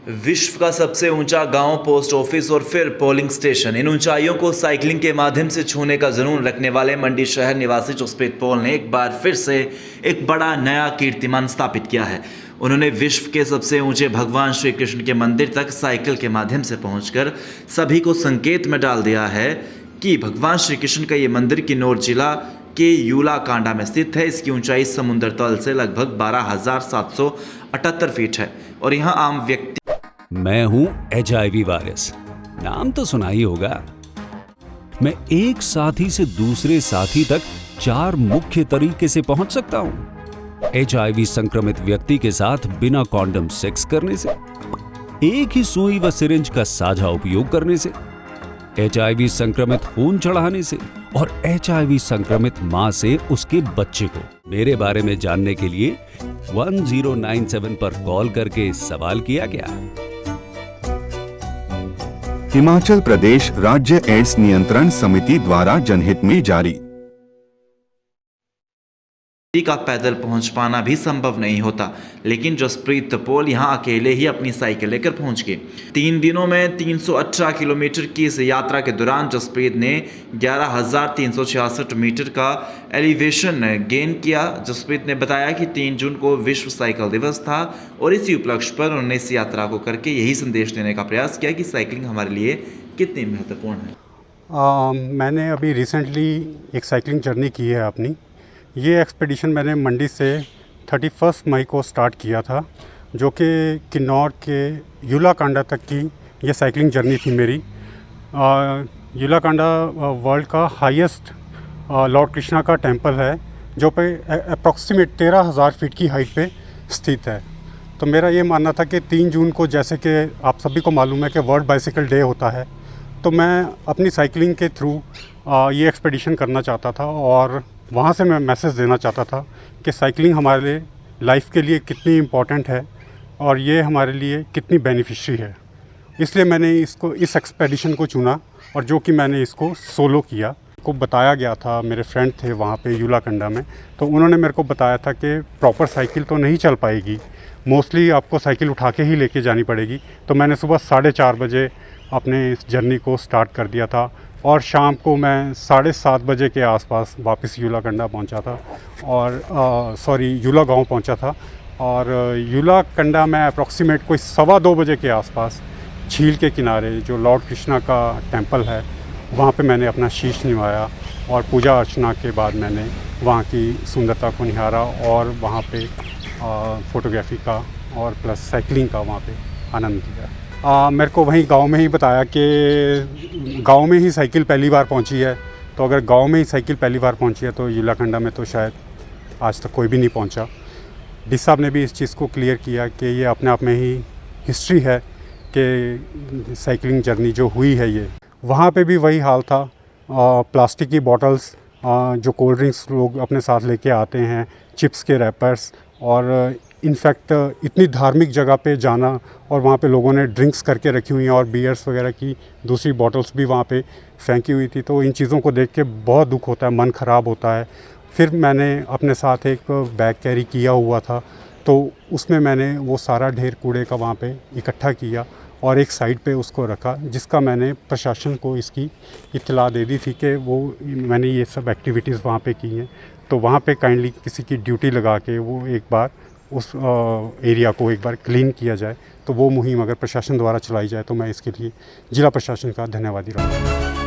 विश्व का सबसे ऊंचा गांव, पोस्ट ऑफिस और फिर पोलिंग स्टेशन। इन ऊंचाइयों को साइकिलिंग के माध्यम से छूने का जुनून रखने वाले मंडी शहर निवासी जसप्रीत पॉल ने एक बार फिर से एक बड़ा नया कीर्तिमान स्थापित किया है। उन्होंने विश्व के सबसे ऊंचे भगवान श्री कृष्ण के मंदिर तक साइकिल के माध्यम से पहुंचकर सभी को संकेत में डाल दिया है कि भगवान श्री कृष्ण का ये मंदिर किन्नौर जिला के यूलाकांडा में स्थित है। इसकी ऊंचाई समुद्र तल से लगभग 12,778 फीट है और यहाँ आम व्यक्ति। मैं हूं HIV वायरस, नाम तो सुना ही होगा। मैं एक साथी से दूसरे साथी तक 4 मुख्य तरीके से पहुंच सकता हूं। HIV संक्रमित व्यक्ति के साथ बिना कॉन्डम सेक्स करने से, एक ही सुई व सिरिंज का साझा उपयोग करने से, HIV संक्रमित खून चढ़ाने से और HIV संक्रमित मां से उसके बच्चे को। मेरे बारे में जानने के लिए 1097 पर कॉल करके सवाल किया गया। हिमाचल प्रदेश राज्य एड्स नियंत्रण समिति द्वारा जनहित में जारी। का पैदल पहुंच पाना भी संभव नहीं होता, लेकिन जसप्रीत पॉल यहां अकेले ही अपनी साइकिल लेकर पहुंच गए। 3 दिनों में 318 किलोमीटर की इस यात्रा के दौरान जसप्रीत ने 11,366 मीटर का एलिवेशन गेन किया। जसप्रीत ने बताया कि 3 जून को विश्व साइकिल दिवस था और इसी उपलक्ष्य पर उन्होंने इस यात्रा को करके यही संदेश देने का प्रयास किया कि साइकिलिंग हमारे लिए कितनी महत्वपूर्ण है। मैंने अभी रिसेंटली एक साइकिलिंग जर्नी की है अपनी। ये एक्सपीडिशन मैंने मंडी से 31 मई को स्टार्ट किया था, जो कि किन्नौर के यूलाकांडा तक की ये साइकिलिंग जर्नी थी मेरी। यूलाकांडा वर्ल्ड का हाईएस्ट लॉर्ड कृष्णा का टेंपल है, जो पे अप्रॉक्सीमेट 13,000 फीट की हाइट पे स्थित है। तो मेरा ये मानना था कि 3 जून को, जैसे कि आप सभी को मालूम है कि वर्ल्ड बाइसिकल डे होता है, तो मैं अपनी साइकिलिंग के थ्रू ये एक्सपीडिशन करना चाहता था और वहाँ से मैं मैसेज देना चाहता था कि साइकिलिंग हमारे लिए लाइफ के लिए कितनी इम्पॉर्टेंट है और ये हमारे लिए कितनी बेनिफिशरी है। इसलिए मैंने इस एक्सपेडिशन को चुना और जो कि मैंने इसको सोलो किया। को बताया गया था, मेरे फ्रेंड थे वहाँ पे यूलाकांडा में, तो उन्होंने मेरे को बताया था कि प्रॉपर साइकिल तो नहीं चल पाएगी, मोस्टली आपको साइकिल उठा के ही लेके जानी पड़ेगी। तो मैंने सुबह 4:30 बजे अपने इस जर्नी को स्टार्ट कर दिया था और शाम को मैं 7:30 बजे के आसपास वापस यूलाकांडा पहुंचा था और यूला गांव पहुंचा था। और यूलाकांडा में अप्रॉक्सीमेट कोई 2:15 बजे के आसपास झील के किनारे जो लॉर्ड कृष्णा का टेंपल है, वहाँ पे मैंने अपना शीश निभाया और पूजा अर्चना के बाद मैंने वहाँ की सुंदरता को निहारा और वहाँ पे फ़ोटोग्राफी का और प्लस साइकिलिंग का वहाँ पे आनंद लिया। मेरे को वहीं गांव में ही बताया कि गांव में ही साइकिल पहली बार पहुंची है, तो अगर गांव में ही साइकिल पहली बार पहुंची है तो यूलाकांडा में तो शायद आज तक कोई भी नहीं पहुंचा। डी साहब ने भी इस चीज़ को क्लियर किया कि ये अपने आप में ही हिस्ट्री है कि साइकिलिंग जर्नी जो हुई है ये। वहाँ पे भी वही हाल था। प्लास्टिक की बॉटल्स, जो कोल्ड ड्रिंक्स लोग अपने साथ लेके आते हैं, चिप्स के रैपर्स, और इनफैक्ट इतनी धार्मिक जगह पे जाना और वहाँ पे लोगों ने ड्रिंक्स करके रखी हुई हैं और बियर्स वगैरह की दूसरी बॉटल्स भी वहाँ पे फेंकी हुई थी। तो इन चीज़ों को देख के बहुत दुख होता है, मन ख़राब होता है। फिर मैंने अपने साथ एक बैग कैरी किया हुआ था, तो उसमें मैंने वो सारा ढेर कूड़े का वहाँ पे इकट्ठा किया और एक साइड पे उसको रखा, जिसका मैंने प्रशासन को इसकी इत्तला दे दी थी कि वो मैंने ये सब एक्टिविटीज़ वहाँ पे की हैं। तो वहाँ पे काइंडली किसी की ड्यूटी लगा के वो एक बार उस एरिया को एक बार क्लीन किया जाए। तो वो मुहिम अगर प्रशासन द्वारा चलाई जाए तो मैं इसके लिए जिला प्रशासन का धन्यवादी रहूँगा।